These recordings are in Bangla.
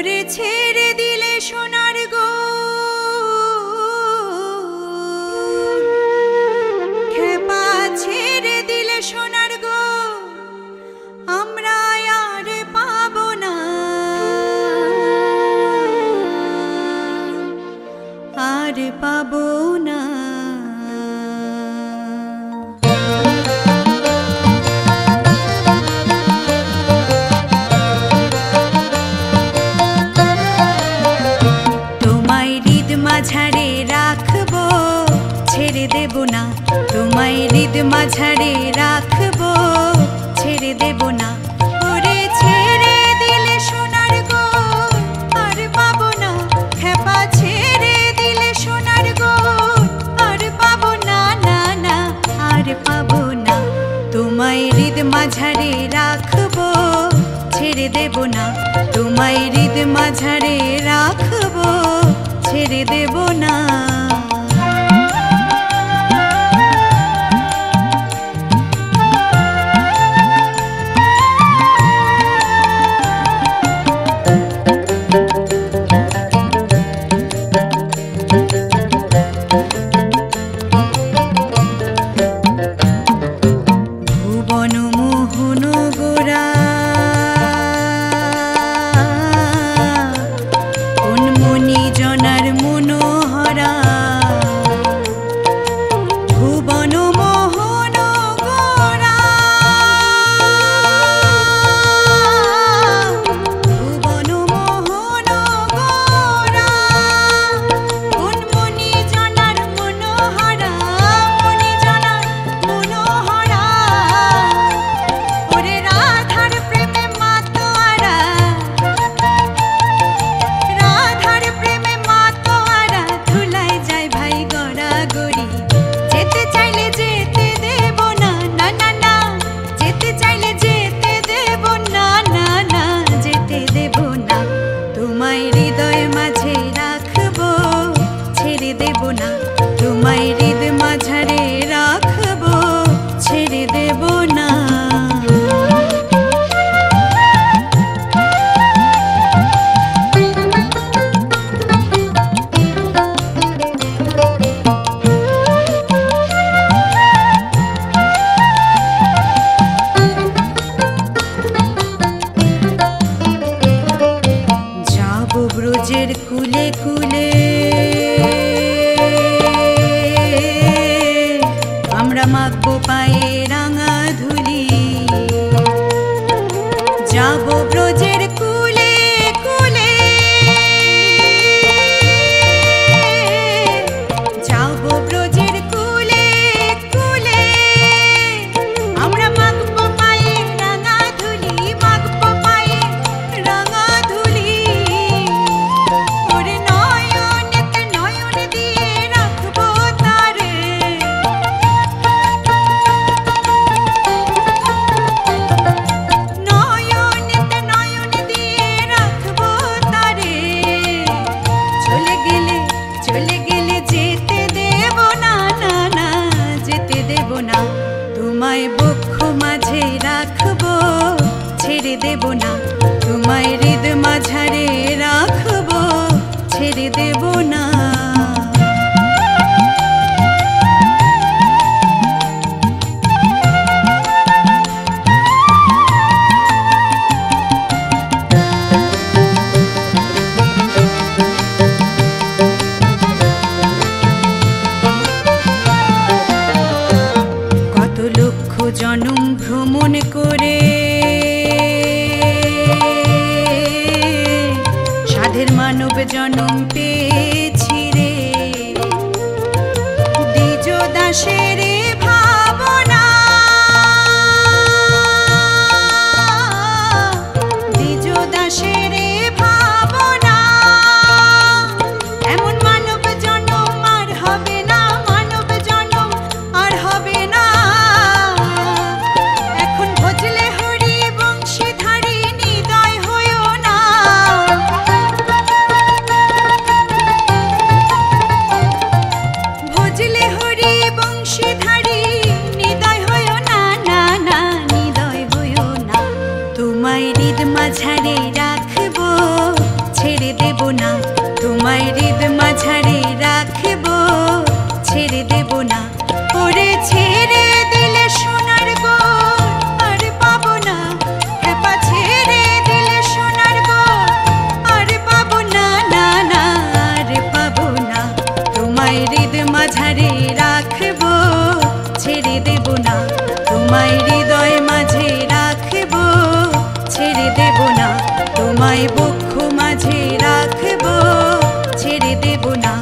ওরে ছেড়ে দিলে সোনার গো খেপা ছেড়ে দিলে সোনার গো আমরা আর পাবো না আর পাবো না মাঝারে রাখবো ছেড়ে দেব না তোমায় হৃদ মাঝারে রাখবো ছেড়ে দেব না ওরে ছেড়ে দিলে সোনার গো আর পাবো না খেপা ছেড়ে দিলে সোনার গো আর পাবো না না না আর পাবো না তোমায় হৃদ মাঝারে রাখবো ছেড়ে দেব না তোমায় হৃদ মাঝারে রাখবো ছেড়ে দেব না ভুবন মোহন গোরা কোন মনি জনার মনোহরা ভুবন মোহন গোরা ভুবন মোহন গোরা কোন মনি জনার মনোহরা মনি জনার মনোহরা ওরে রাধার প্রেমে মাতোয়ারা রাধার প্রেমে মাতোয়ারা ধুলাই যায় ভাই গড়াগড়ি যেতে চাইলে যেতে দেব না না না না যেতে চাইলে যেতে দেব না না না যেতে দেব না তোমায় হৃদয় মাঝে রাখবো ছেড়ে দেব না তোমায় হৃদ মাঝারে রাখবো ছেড়ে দেব না যাব ব্রজের কুলে কুলে আমরা মাখবো পায়ে রাঙা ধুলি যাব ব্রজের কুলে কুলে যাব ব্রজের কুলে কুলে আমরা মাখবো পায়ে রাঙা ধুলি মাখবো পায়ে রাঙা ধুলি ওরে নয়নেতে নয়ন দিয়ে রাখবো তারে নয়নেতে নয়ন দিয়ে রাখবো তারে চলে গেলে যেতে দেব না না না যেতে দেব না তোমায় বক্ষ মাঝে রাখবো ছেড়ে দেব না তোমায় হৃদ মাঝারে রাখবো ছেড়ে দেব না কত লক্ষ জনম ভ্রমণ করে সাধের মানব জনম পেয়েছি তোমায় হৃদয় মাঝে রাখব, ছেড়ে দেব না। তোমায় বক্ষ মাঝে রাখব, ছেড়ে দেব না।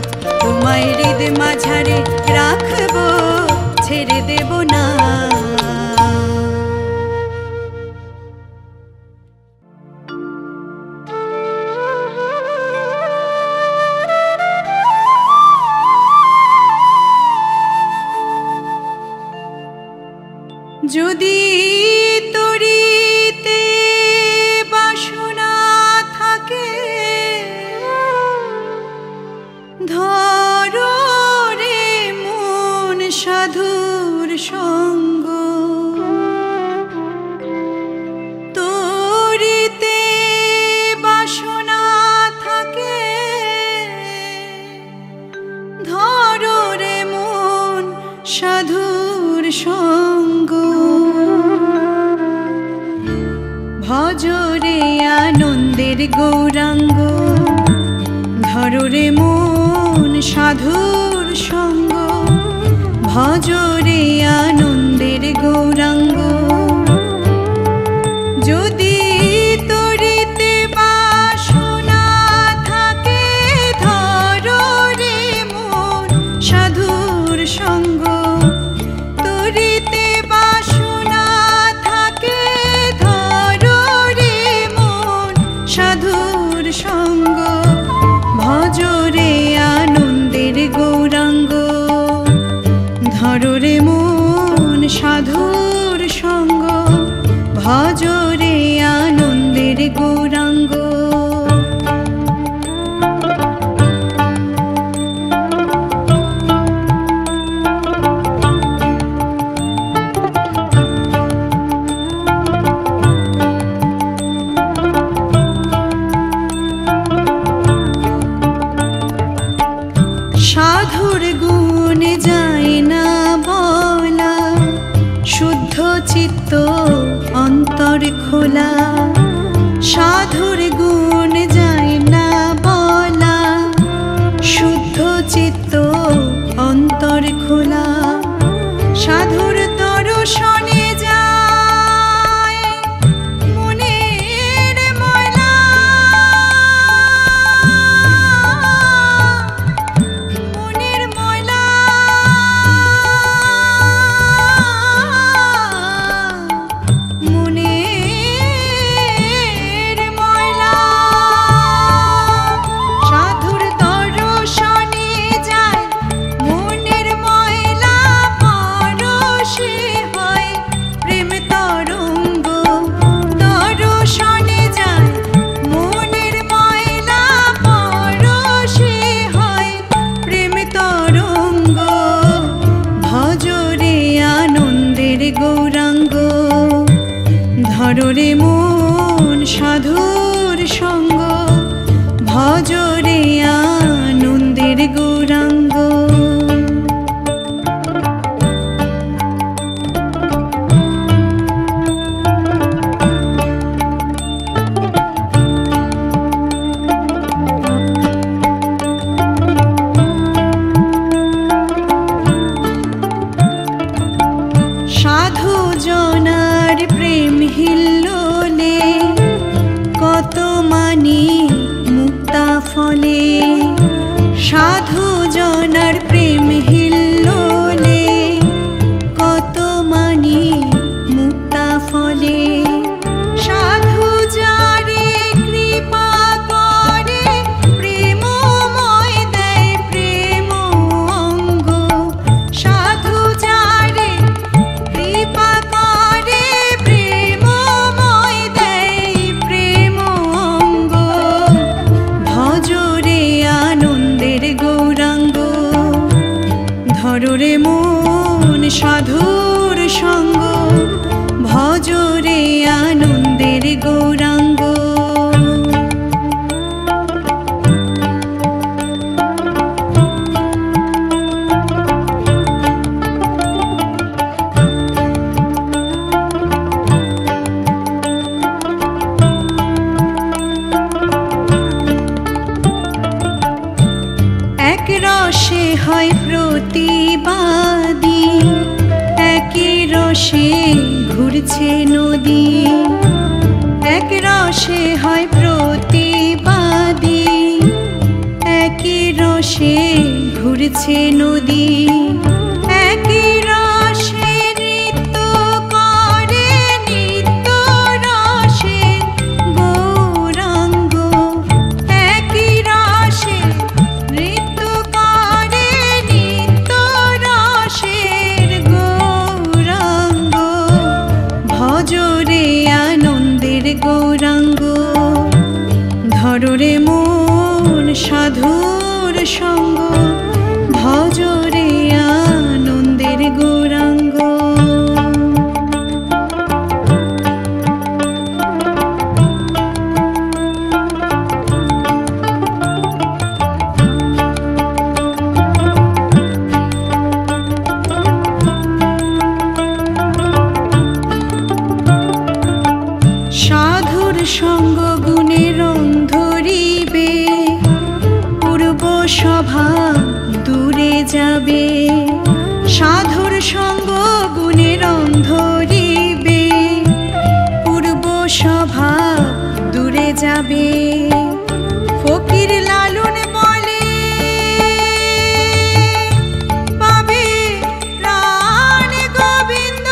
তোমায় হৃদ মাঝারে রাখব, ছেড়ে দেব না। যদি তরিতে বাসনা থাকে, ধরো রে মন সাধুর সঙ্গ। তরিতে বাসনা থাকে, ধরো রে মন সাধুর সঙ্গ। ভজরে আনন্দের গৌরাঙ্গ, ধরো রে মন সাধুর সঙ্গ। ভজরে আনন্দের গৌরাঙ্গ। যদি তরিতে বাসনা থাকে, ধরো রে মন সাধুর সঙ্গ। তরিতে বাসনা থাকে, ধরো রে মন সাধুর সঙ্গ। ভজরে আনন্দের গৌরাঙ্গ, ধরো রে মন সাধুর সঙ্গ। ভজরে আনন্দের গৌরাঙ্গ। সাধুর গুণ যায় না বলা, শুদ্ধ চিত্ত অন্তর খোলা। সাধুর গুণ যায় না বলা, শুদ্ধ চিত্ত অন্তর খোলা। সাধুর দর্শনে যায় মনের ময়লা। মনের ময়লা, মনের ময়লা। সাধুর দর্শনে যায় মনের ময়লা। পরশে হয় প্রেম তরঙ্গ। দর্শনে যায় মনের ময়লা। পরশে হয় প্রেম তরঙ্গ। ভজরে আনন্দের গৌরাঙ্গ, ধরো রে মন সাধুর সঙ্গ। ভজরে আনন্দের গৌরাঙ্গ। সাধু জনার প্রেম হিল্লোলে, কত মানি মুক্তা ফলে। সাধু জনার প্রেম হিল্লোলে, কত মানি মুক্তা ফলে। সাধু যারে কৃপা করে, প্রেমময় দেয় প্রেম অঙ্গ। সাধু যারে কৃপা করে, প্রেমময় দেয় রসে ঘুরছে নদী, এক রসে হয় প্রতিবাদী, একই রসে ঘুরছে নদী, একই রসে নৃত্য করে নিত্য রসে গৌরাঙ্গ, একই রসে নৃত্য করে নিত্য রসের গৌরাঙ্গ, ভজরে আনন্দের গৌরাঙ্গ, ধররে মন সাধুর সঙ্গ, ভজরে আনন্দের গৌরাঙ্গ। সাধুর সঙ্গ গুণে রং ধরিবে, পূর্ব স্বভাব দূরে যাবে, সাধুর সঙ্গ গুণে রং ধরিবে, পূর্ব স্বভাব দূরে যাবে। ফকির লালন বলে পাবে প্রাণ গোবিন্দ,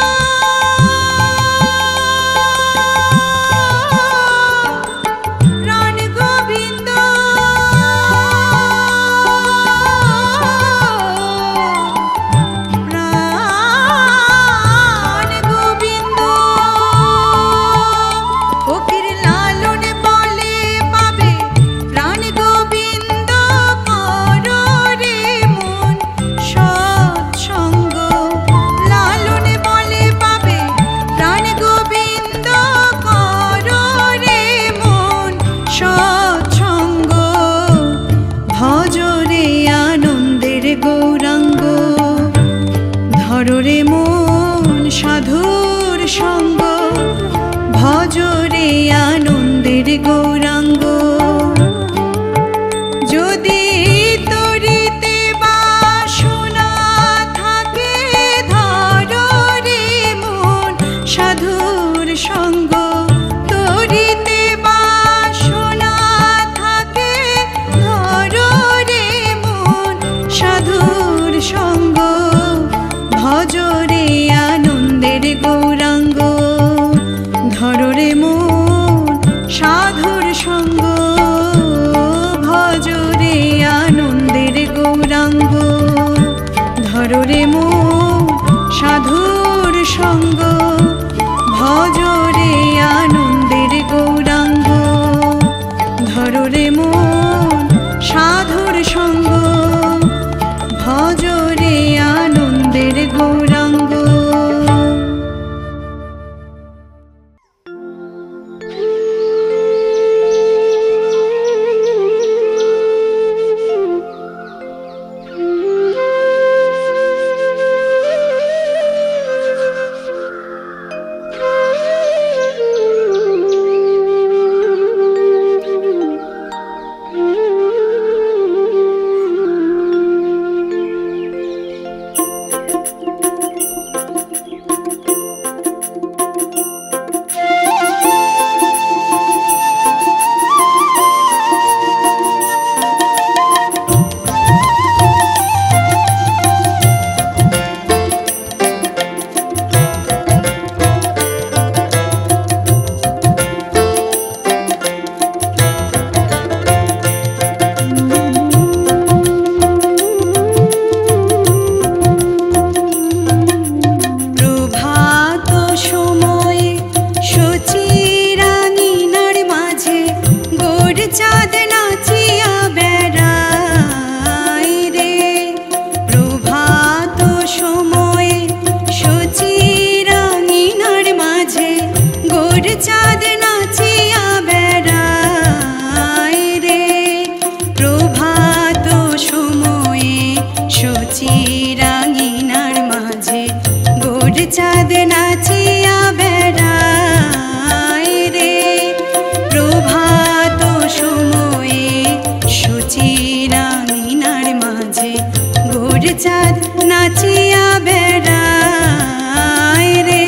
প্রাণ গোবিন্দ, প্রাণ গোবিন্দ। ফকির লালন বলে পাবে প্রাণ গোবিন্দ, করো রে মন সৎসঙ্গ। লালন বলে পাবে প্রাণ গোবিন্দ, করো রে মন সৎসঙ্গ, ভজরে আনন্দের গৌরাঙ্গ, ধররে মন সাধুর সঙ্গ, ভজরে আনন্দের গৌরাঙ্গ। যদি তরিতে বাসনা থাকে, ধররে মন সাধুর সঙ্গ, তরিতে বাসনা থাকে, ধররে মন সাধুর সঙ্গ, ভজরে আনন্দের গৌরাঙ্গ, ধররে মন সাধুর সঙ্গ, ভজরে আনন্দের গৌরাঙ্গ, ধররে মন সাধুর সঙ্গ, ভজরে আনন্দের গৌরাঙ্গ, ধররে মন সাধুর সঙ্গ, ভজরে আনন্দের গৌরাঙ্গ। চাঁদ নাচিয়া বেড়ায় রে, প্রভাত সময়ে সুচিরাঙিনার মাঝে ভোর চাঁদ নাচিয়া বেড়ায় রে।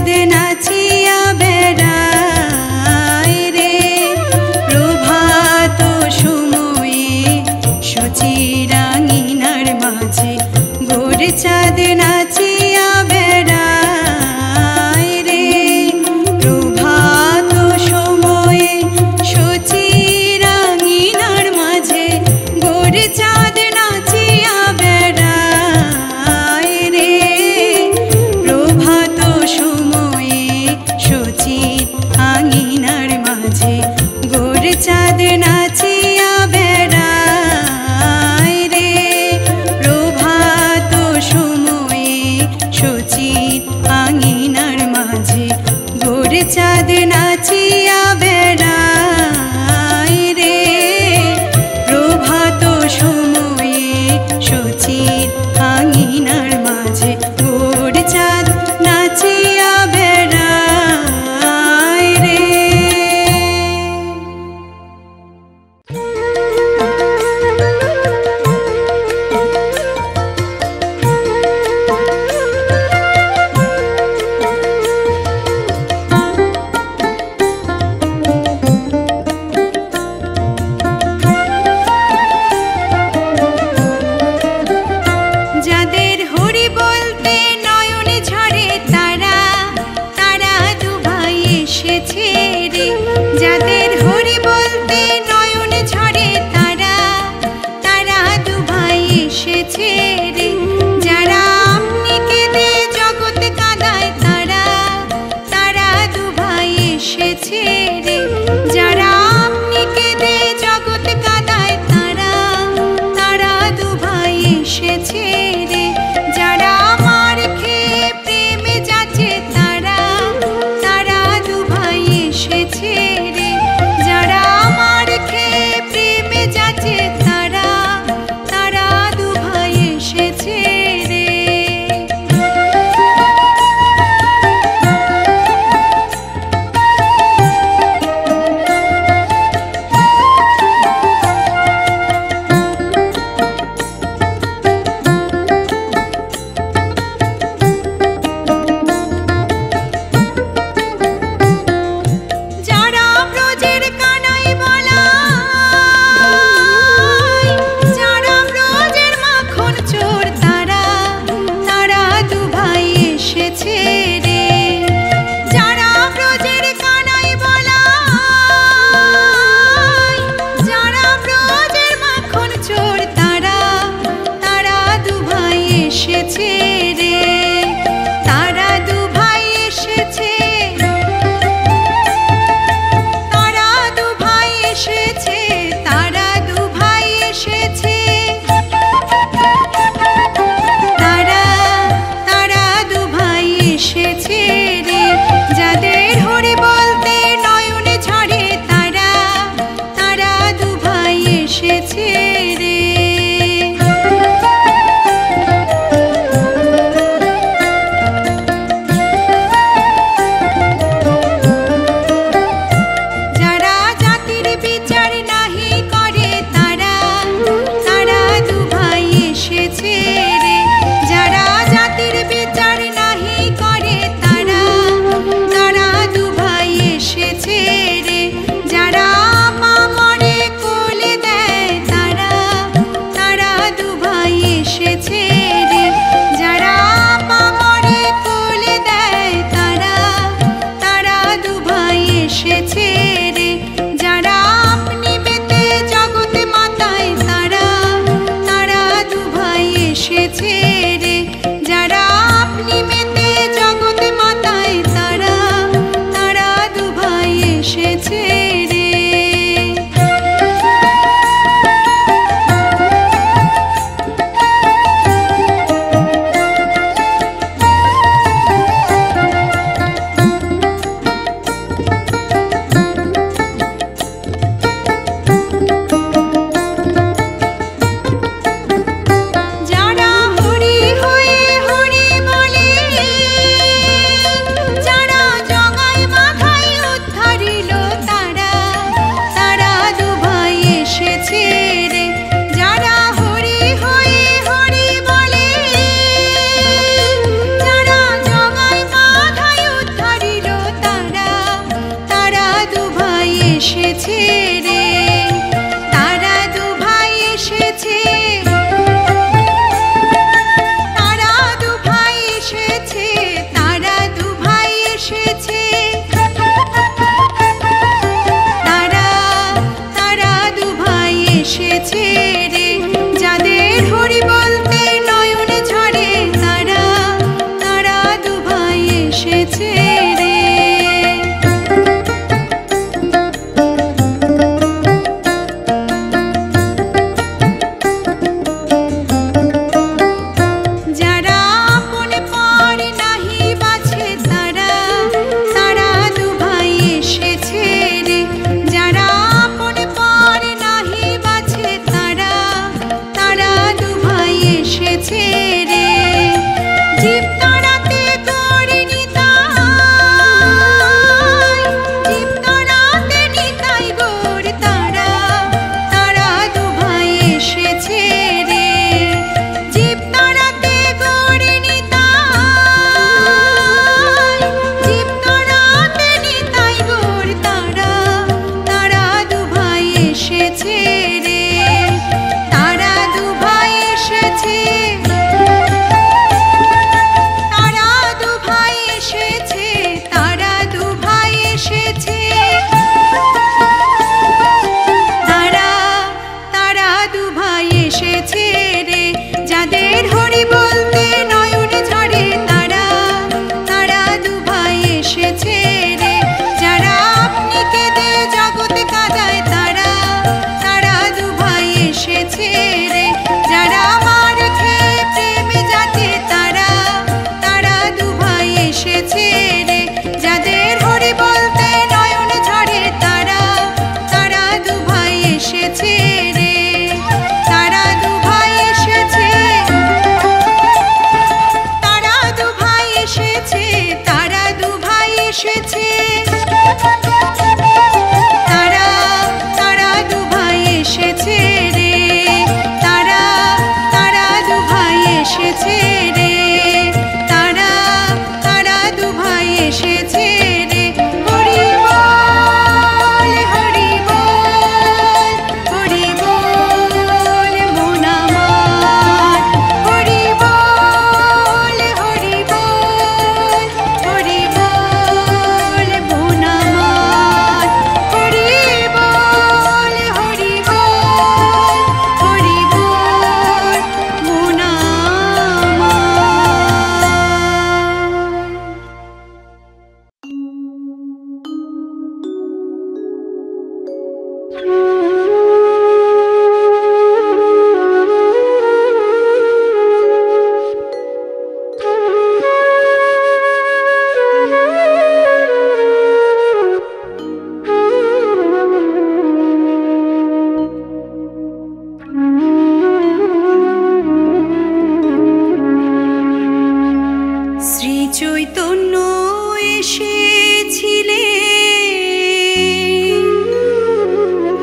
চাঁদ নাচিয়া বেড়ায় রে প্রভাত সময়ে সূচি রাঙিনার মাঝে ভোর চাঁদ নাচিয়া বেড়ায় রে প্রভাত সময়ে সূচি রাঙিনার মাঝে ভোর চাঁদ নাচিয়া বেড়ায় রে প্রভাত সময়ে সূচি আঙিনার মাঝে ভোর চাঁদ নাচিয়া বেড়ায় রে প্রভাত সময়ে সূচি আঙিনার মাঝে ভোর চাঁদ নাচিয়া বেড়ায় রে প্রভাত সময়ে সূচি আঙিনার মাঝে ভোর চাঁদ নাচিয়া বেড়ায় রে। যাদের হরি বলতে নয়নে ঝরে তারা তারা দুভাই এসেছে রে যাদের হরি বলতে নয়নে ঝরে তারা তারা দুভাই এসেছে রে যারা আপনি কেঁদে জগৎ কাঁদায় তারা তারা দুভাই এসেছে রে যারা আপনি কেঁদে জগৎ কাঁদায় তারা তারা দুভাই এসেছে রে যারা মার খেয়ে প্রেমে যাচ্ছে তারা তারা দুভাই এসেছে রে যারা মার খেয়ে প্রেমে যাচ্ছে তারা তারা দুভাই এসেছে রে। যারা ব্রজের কানাই বলায় যারা ব্রজের মাখন চোর তারা তারা দুভাই এসেছে রে যারা ব্রজের কানাই বলায় যারা ব্রজের মাখন চোর তারা তারা দুভাই এসেছে রে তারা দুভাই এসেছে তারা দুভাই এসেছে তারা দুভাই এসেছে তারা তারা দুভাই এসেছে রে যাদের হরি বলতে নয়নে ঝরে তারা তারা দুভাই এসেছে রে। চৈতন্য এসেছিলে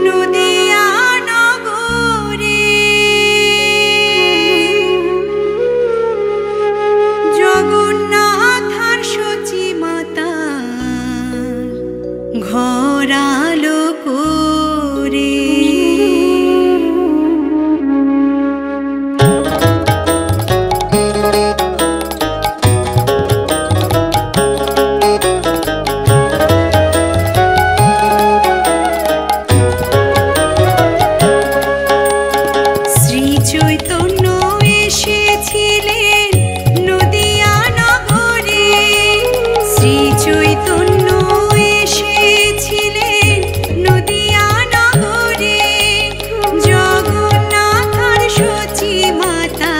নদিয়া নগরে, জগন্নাথ আর সচি মাতা ঘর আলো করে। চৈতন্য এসেছিলেন নদিয়া নগরে, শ্রী চৈতন্য এসেছিলেন নদিয়া নগরে, জগন্নাথ আর সচি মাতা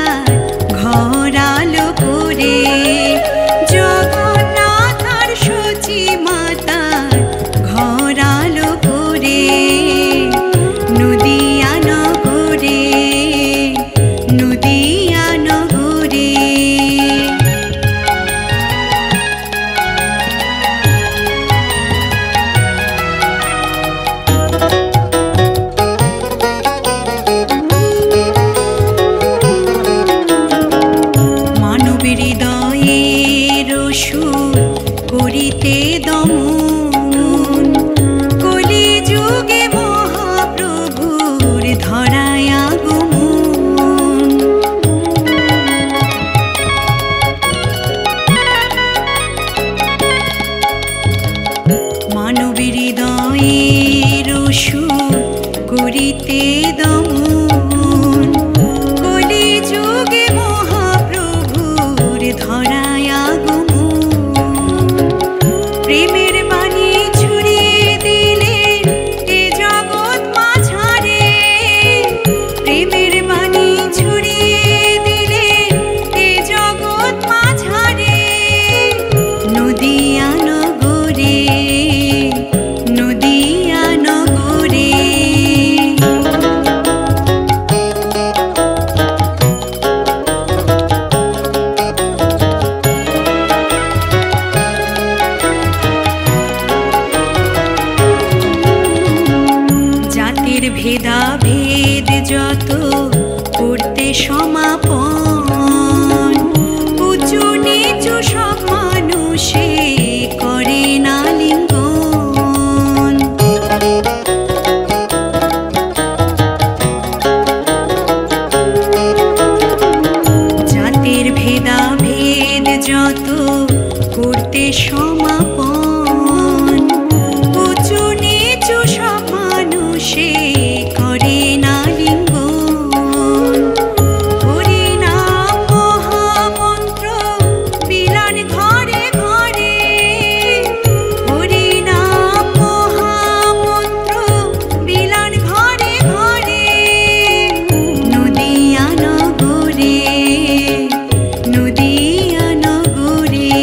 ঘর আলো করে, জগন্নাথ আর সচি মাতা ঘর আলো করে। নদিয়া নগরে, নদিয়া নগরে। মানবের হৃদয়ের সুর করিতে দমন, কলি যুগে মহাপ্রভুর ধরায় আগমন। মানবের হৃদয়ের সুর করিতে দমন, কলি যুগে মহাপ্রভুর ধরায় আগমন। প্রেমের বাণী ছড়িয়ে দিলেন এ জগৎ মাঝারে, প্রেমের বাণী ছড়িয়ে দিলেন এ জগৎ মাঝারে। নদিয়া নগরে, নদিয়া নগরে। জাতির ভেদাভেদ যত করতে সমাপন, উঁচু নিচু সব মানুষে করে না লিঙ্গন। জাতির ভেদাভেদ যত করতে সমাপন, উঁচু নিচু সব মানুষে করে না লিঙ্গন। হরিনাম মহামন্ত্র বিলান ঘরে ঘরে, হরিনাম মহামন্ত্র বিলান ঘরে ঘরে। নদিয়া নগরে, নদিয়া নগরে।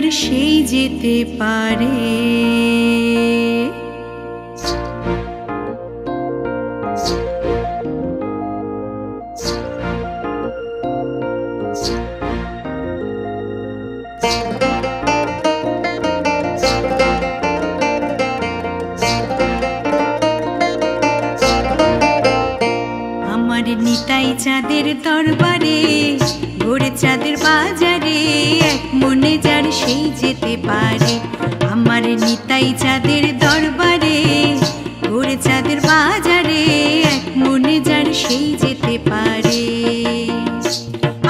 যার সেই যেতে পারে। আমার নিতাই চাঁদের দরবারে, ভোর চাঁদের বাজারে, এক মনে যার সেই যেতে পারে। আমার নিতাই চাঁদের দরবারে, ভোর চাঁদের বাজারে, এক মনে যার সেই যেতে পারে।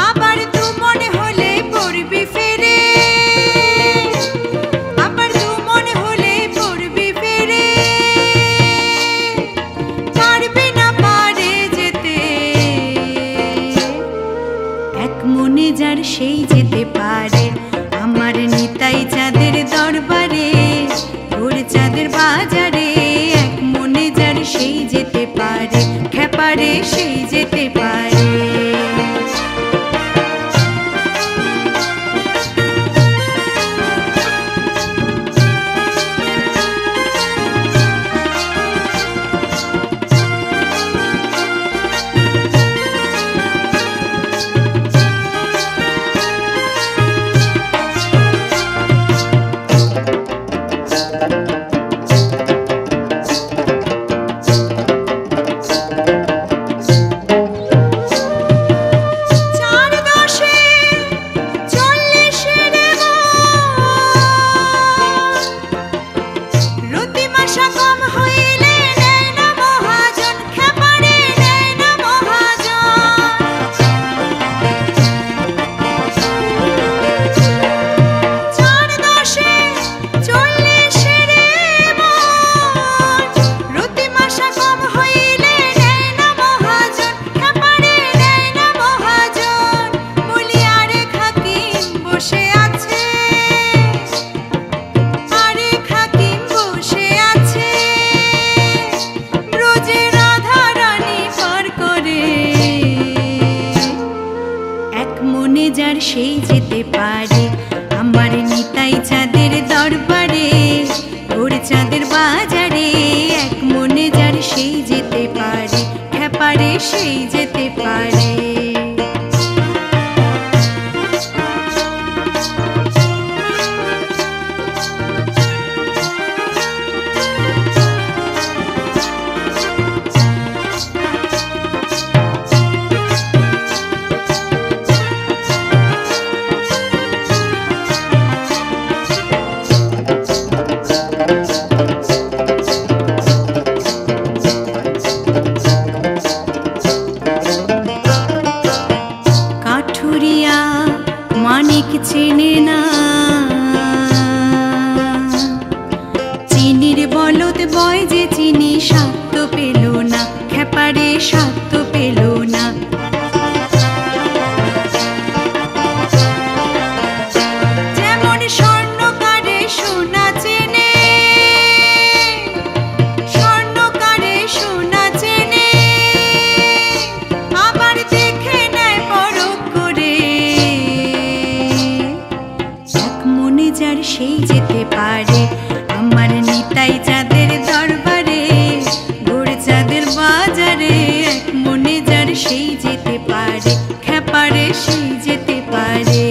আবার তু মনে হলে পড়বি ফেরে, আবার তু মনে হলে পড়বি ফেরে, পারবি না পারে যেতে, এক মনে যার সেই যেতে পারে। আমার নিতাই চাঁদের দরবারে, ভোর চাঁদের বাজারে, এক মনে যার সেই যেতে পারে, খেপারে সেই যেতে পারে। যার সেই যেতে পারে। আমার নিতাই চাঁদের দরবারে, ভোর চাঁদের বাজারে, এক মনে যার সেই যেতে পারে, খেপারে সেই যেতে পারে। মানিক চেনে না, চিনির বলদ বয় যে চিনি স্বাদ পেল না, খেপারে স্বাদ পেল না। যেমন স্বর্ণকারে সোনা চেনে, স্বর্ণকারে সোনা চেনে, আবার দেখে নেয় পরখ করে, যার সেই যেতে পারে। আমার নিতাই চাঁদের দরবারে, ভোর চাঁদের বাজারে, এক মনে যার সেই যেতে পারে, খেপারে সেই যেতে পারে।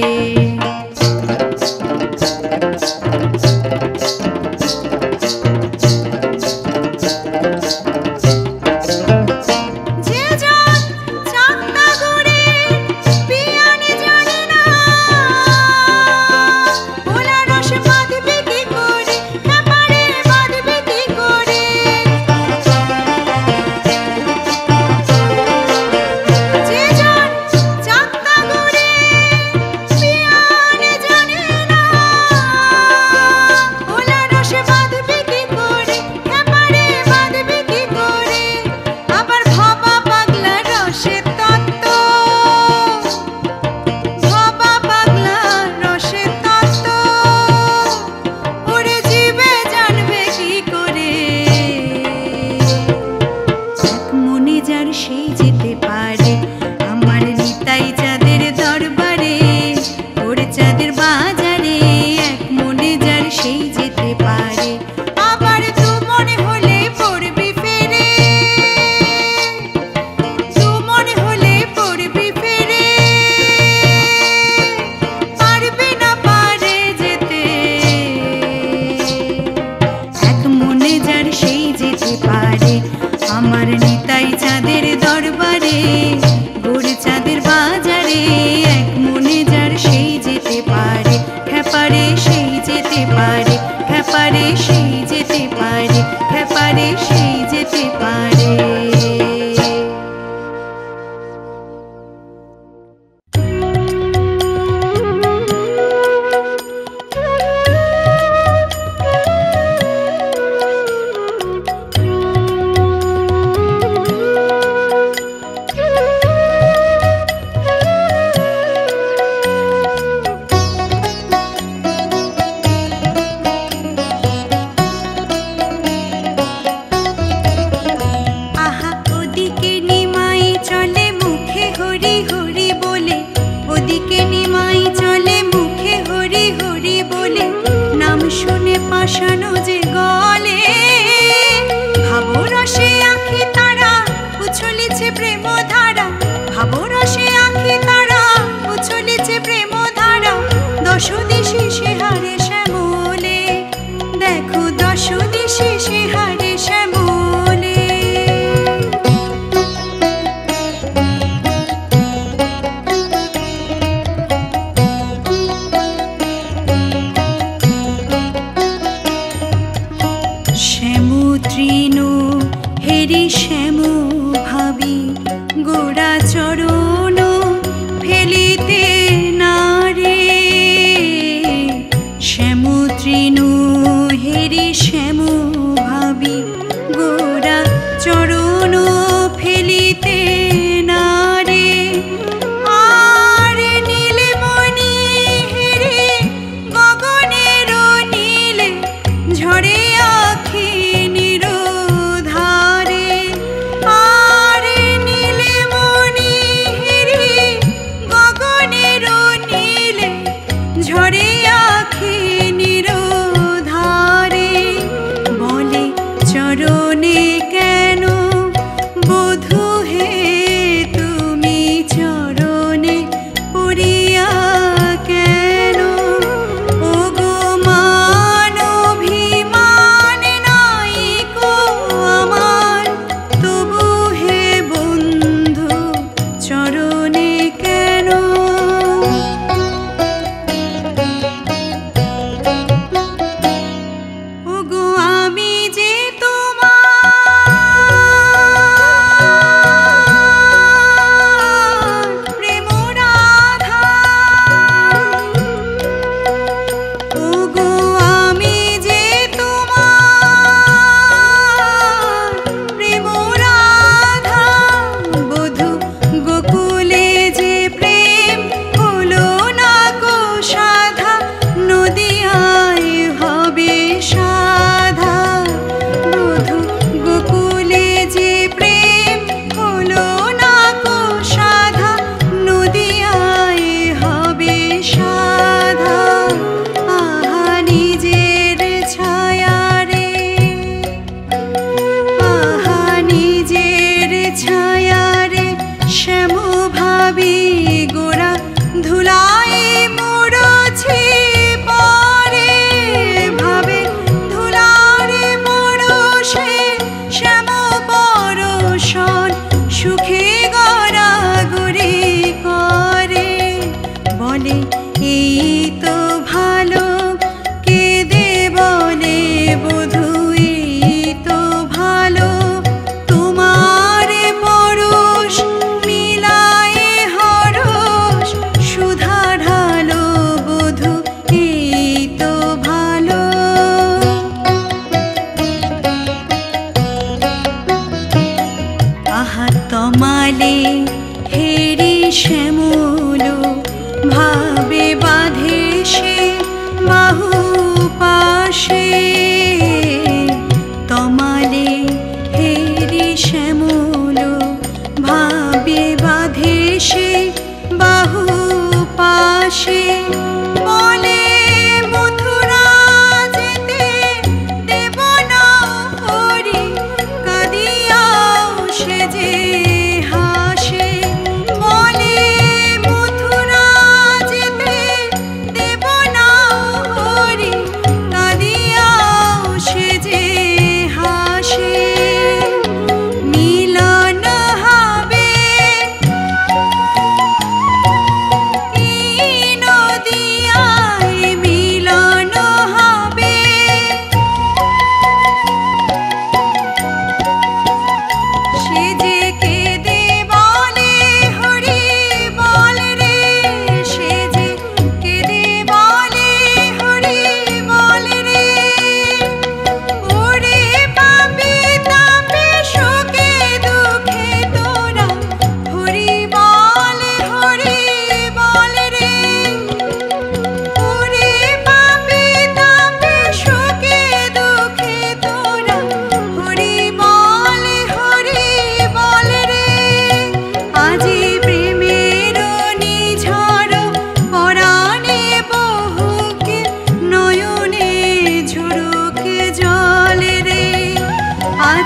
সেই যেতে পারে। আবার তু মনে হলে পড়বি ফিরে, তু মনে হলে পড়বি ফিরে, পারবে না পারে যেতে। এক মনে যার সেই যেতে পারে, আমার নিতাই চাঁদের দরবারে, গোড় চাঁদের বাজারে। এক মনে যার সেই যেতে পারে, খ্যাপারে সেই যেতে পারে, খ্যাপারে সেই যেতে পারে, খ্যাপারে সেই যেতে পারে। পাশানো যে গলে, ভাবরসে আঁখি তারা উছলিছে প্রেম ধারা, ভাবরসে আঁখি তারা উছলিছে প্রেম ধারা। দশ দিশে সে হারে শ্যামলে, দেখো দশ দিশে সে হারে শ্যামলে। তৃণ হেরি শ্যাম ভাবি গোড়া চরণ ফেলিতে নারে। শ্যাম তৃণ হেরি শ্যাম ভাবি গোড়া চরণ ফেলিতে নারে। আর নীলে মণি হেরি গগনের নীলে ঝরে আখি নিরোধারে। আর নীলে মণি হেরি গগনের নীলে ঝরে আখি নিরোধারে। বলে চরণে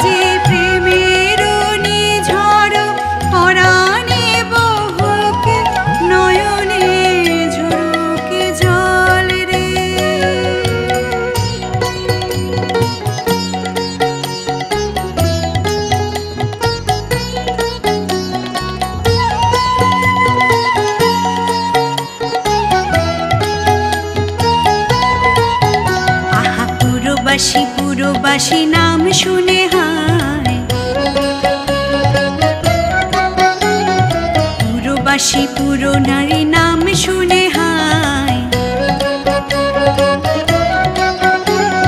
যে প্রেমের নিঝড় পরাণে বহুকে নয়নে ঝরুকে জল রে। আহা পুরবাসী পুরবাসী নাম শুনে হায়, পুরবাসী পুরো নারী নাম শুনে হায়।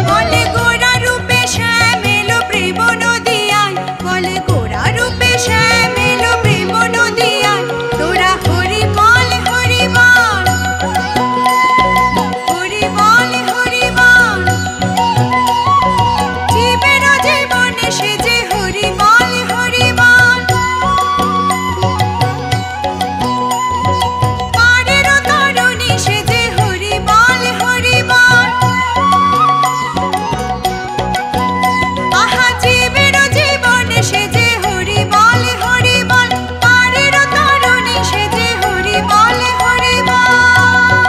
বলে গোরা রূপে শ্যাম এলো প্রেম নদিয়ায়, বলে গোরা রূপে শ্যাম এলো প্রেম নদিয়ায়। তোরা হরি বল হরি বল, হরি বল হরি বল। জীবের জীবনে সে যে হরি বল হরি বল। পারের তরুণী সে যে হরি বল হরি বল। আহা জীবের জীবনে সে যে হরি বল হরি বল। পারের তরুণী সে যে হরি বল হরি বল।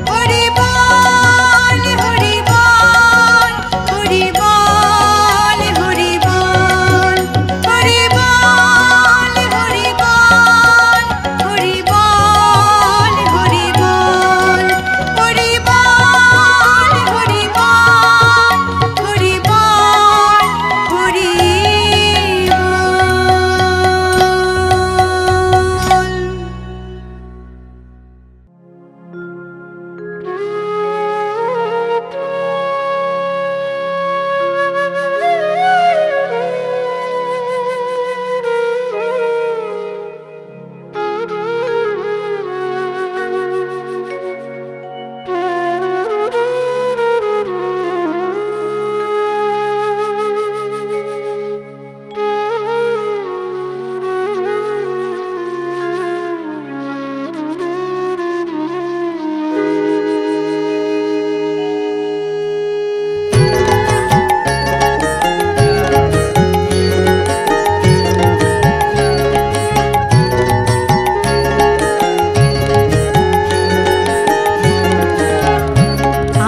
হরি বল হরি বল, হরি বল হরি বল। হরি বল হরি বল, হরি বল হরি বল। হরি বল হরি বল, হরি বল হরি বল।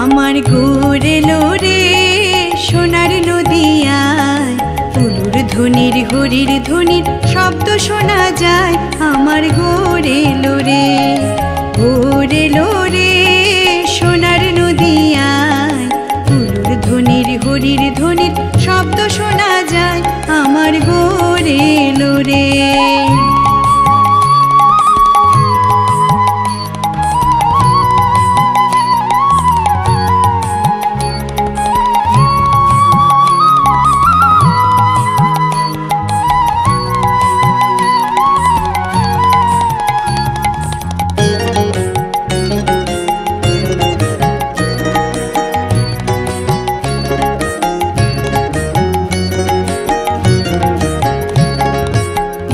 আমার গোরে লোরে সোনার নদিয়ায়, উলুর ধ্বনির হরির ধ্বনির শব্দ শোনা যায়। আমার গোরে লোরে সোনার নদিয়ায়, উলুর ধ্বনির হরির ধ্বনির শব্দ শোনা যায়। আমার গোরে লোরে।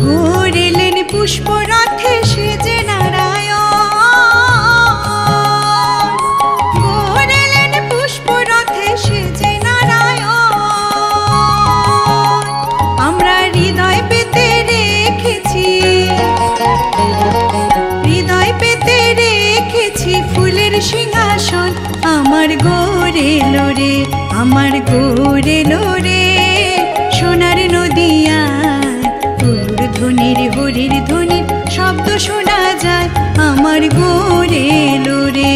ঘুরিলেন পুষ্পরথে সেজে নারায়ণ, ঘুরিলেন পুষ্পরথে সেজে নারায়ণ। আমরা হৃদয় পেতে রেখেছি, হৃদয় পেতে রেখেছি ফুলের সিংহাসন। আমার গোরে লোরে, আমার গোরে লোরে সোনার নদিয়ায়, উলুর ধ্বনির হরির ধ্বনির শব্দ শোনা যায়। আমার গোরে লোরে।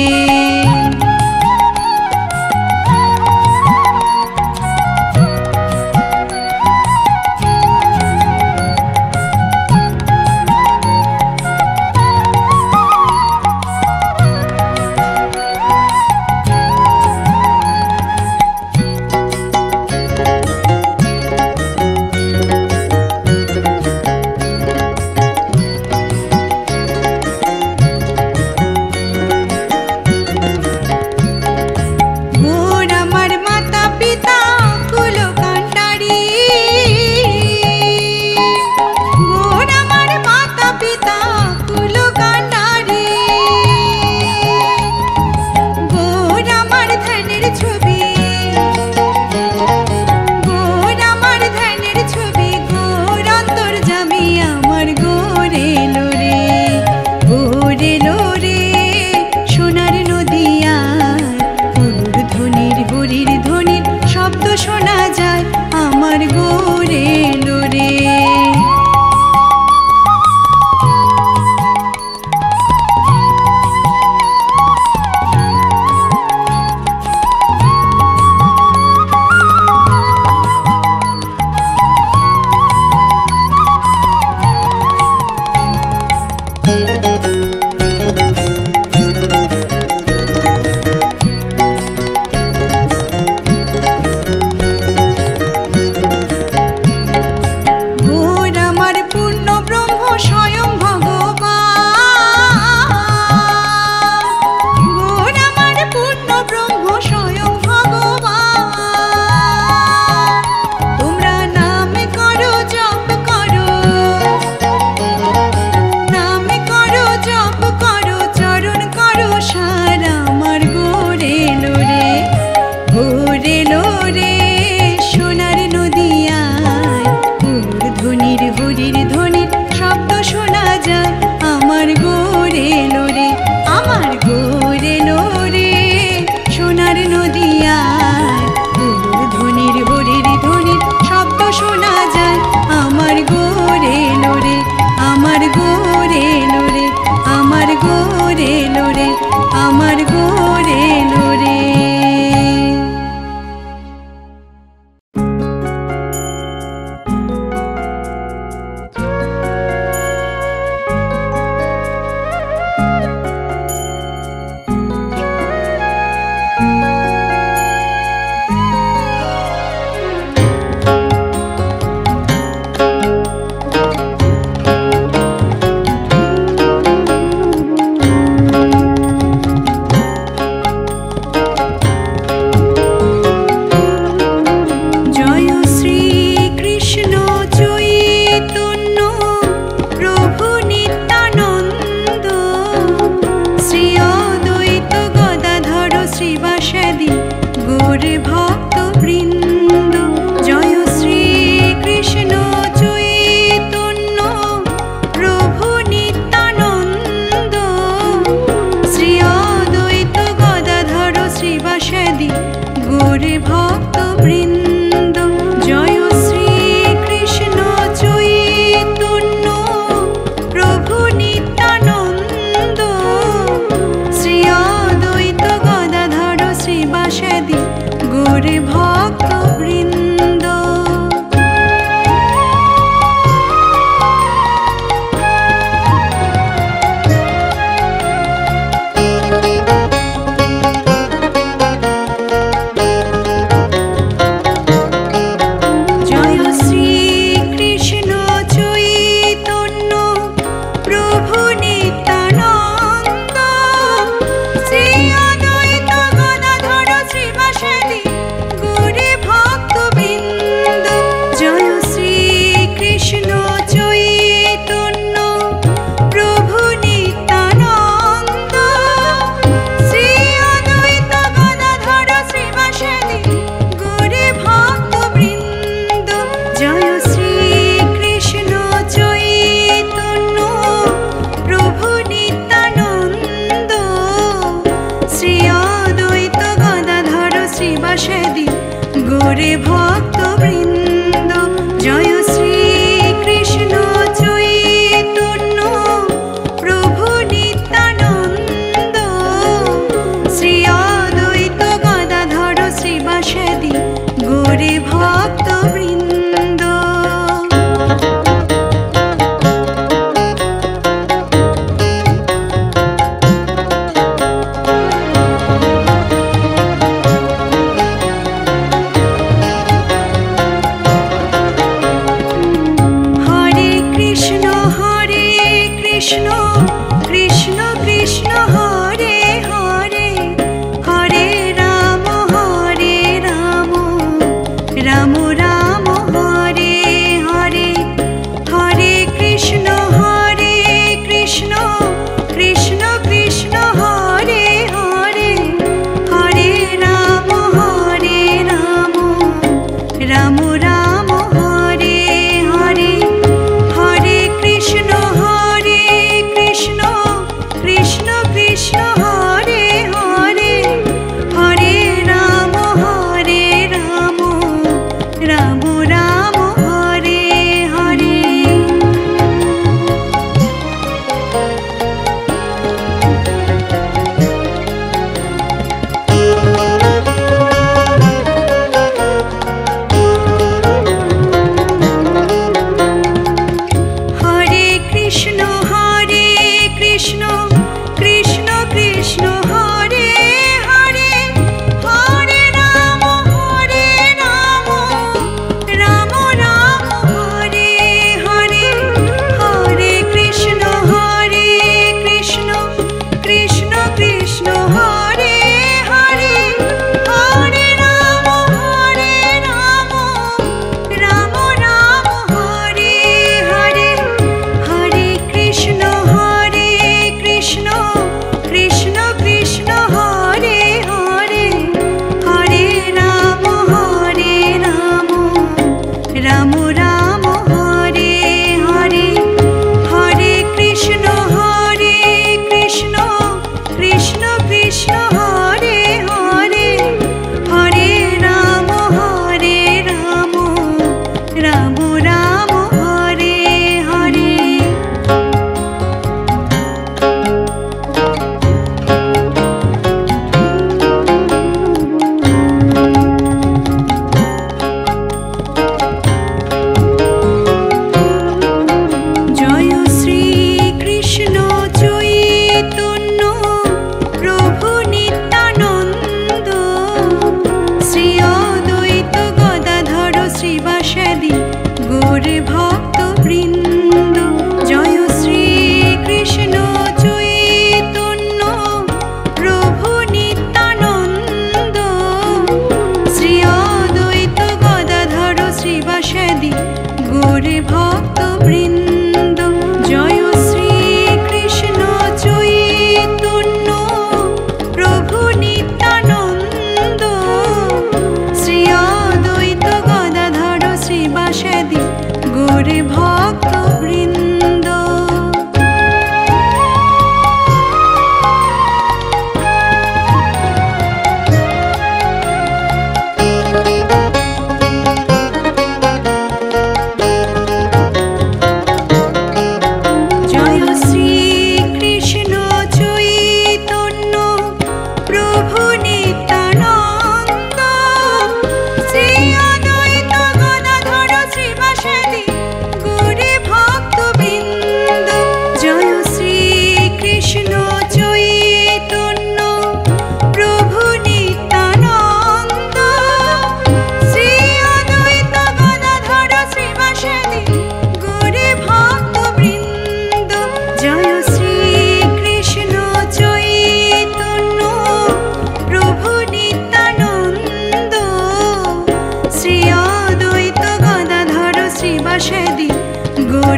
শোনা যায় আমার গোরে লোরে।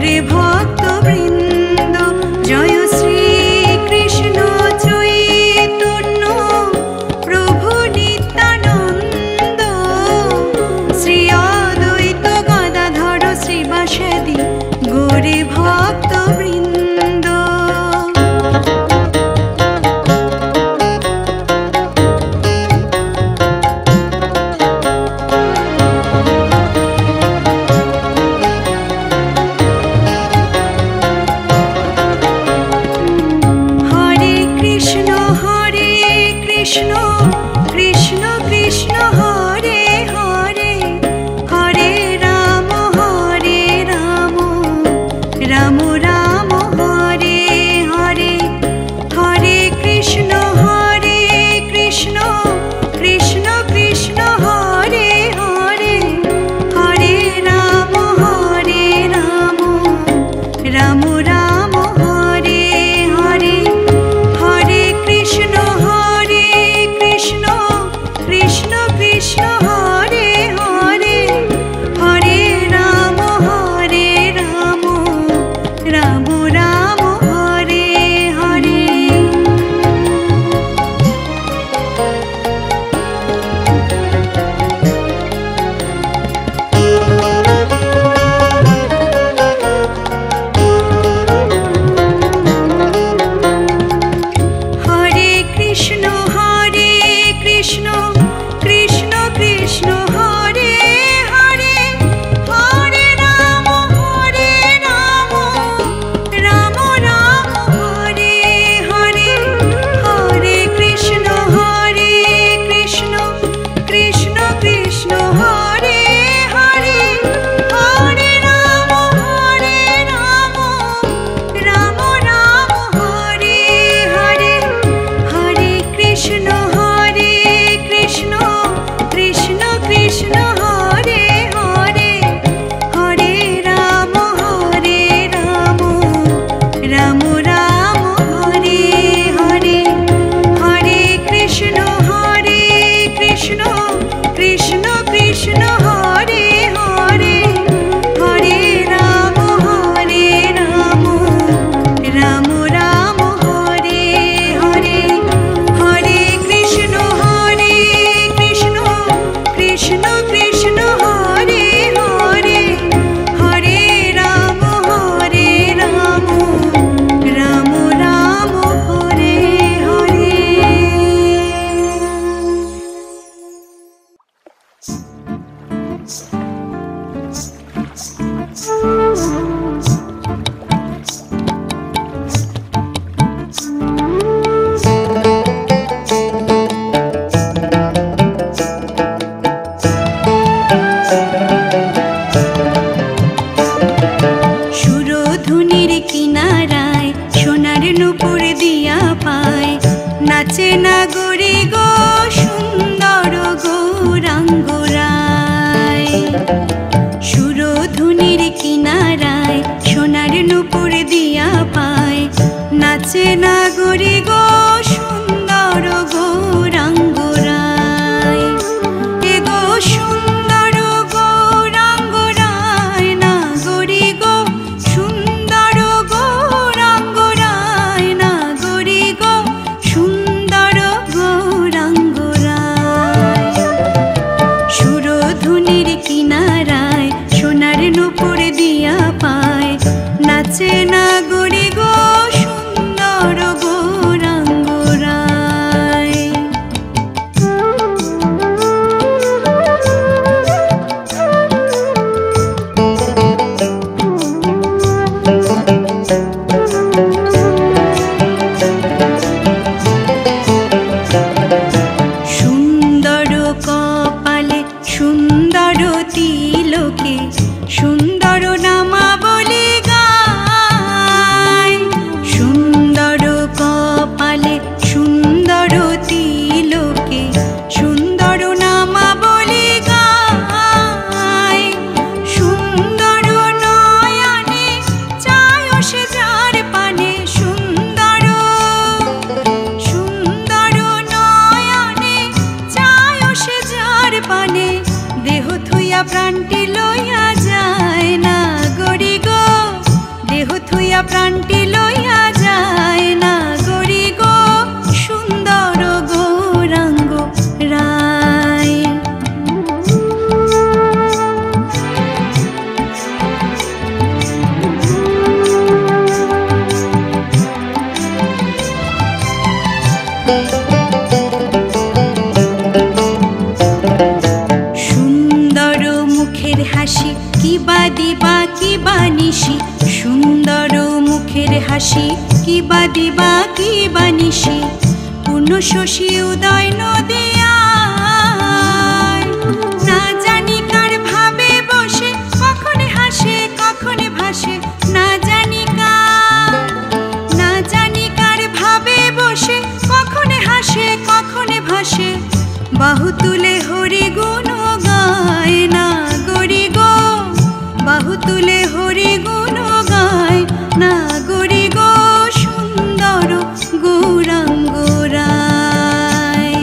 গৌরে ভক্তবৃন্দ জয় শ্রী কৃষ্ণ চৈতন্য প্রভু নিত্যানন্দ শ্রী অদ্বৈত গদাধর শ্রীবাসাদি গৌরে ভক্তবৃন্দ। দিয়া প্রাণটি লইয়া যায় না গরি গো সুন্দর গৌরাঙ্গ রায়। সুন্দর মুখের হাসি কিবা দিবা কিবা নিশি, সুন্দর মুখের হাসি কিবা দিবা কিবা নিশি, পূর্ণ শশী উদয় নদিয়ায়। না জানি কার ভাবে বসে কখনে হাসে কখনে ভাসে, না জানি কার ভাবে বসে কখনে হাসে কখনে ভাসে, বাহু তুলে হরি গুণ গায় না গরি গো, বাহু তুলে হরি গুণ গায় না গরি গো সুন্দর গৌরাঙ্গ রায়।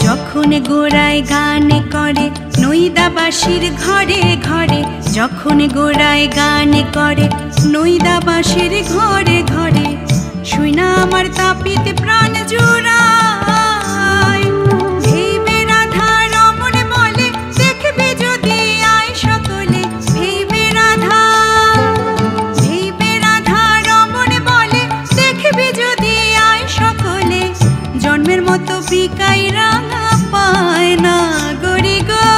যখন গোড়ায় গান করে নৈদাবাসীর ঘরে ঘরে, যখন গোড়ায় গান করে নৈদাবাসীর ঘরে ঘরে, শুইনা আমার তাপিত প্রাণ জুড়ায়। ভেবে রাধা রমণ বলে দেখবে যদি আয় সকলে, ভেবে রাধা রমণ বলে দেখবে যদি আয় সকলে, জন্মের মতো বিকাই রাঙা পায় না গরি গো,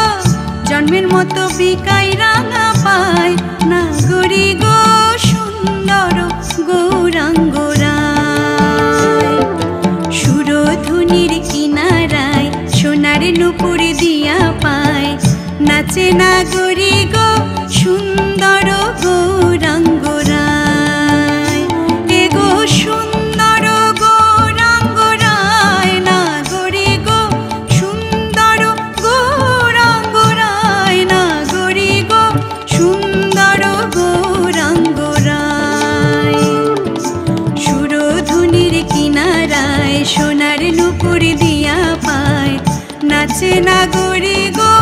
জন্মের মতো বিকাই রাঙা পায় না গরি গো সুন্দর গৌরাঙ্গ রায়। সুরধুনির কিনারায় সোনার নূপুর দিয়া পায়, নাচে না গরি গো সুন্দর গৌরাঙ্গ রায়। এ গো সুন্দর গৌরাঙ্গ রায় না গরি গো সুন্দর গৌরাঙ্গ রায় না গরি গো সুন্দর গৌরাঙ্গ রায়। সুরধুনির কিনারায় সোনার নূপুর দিয়া পায়, নাচে না গরি গো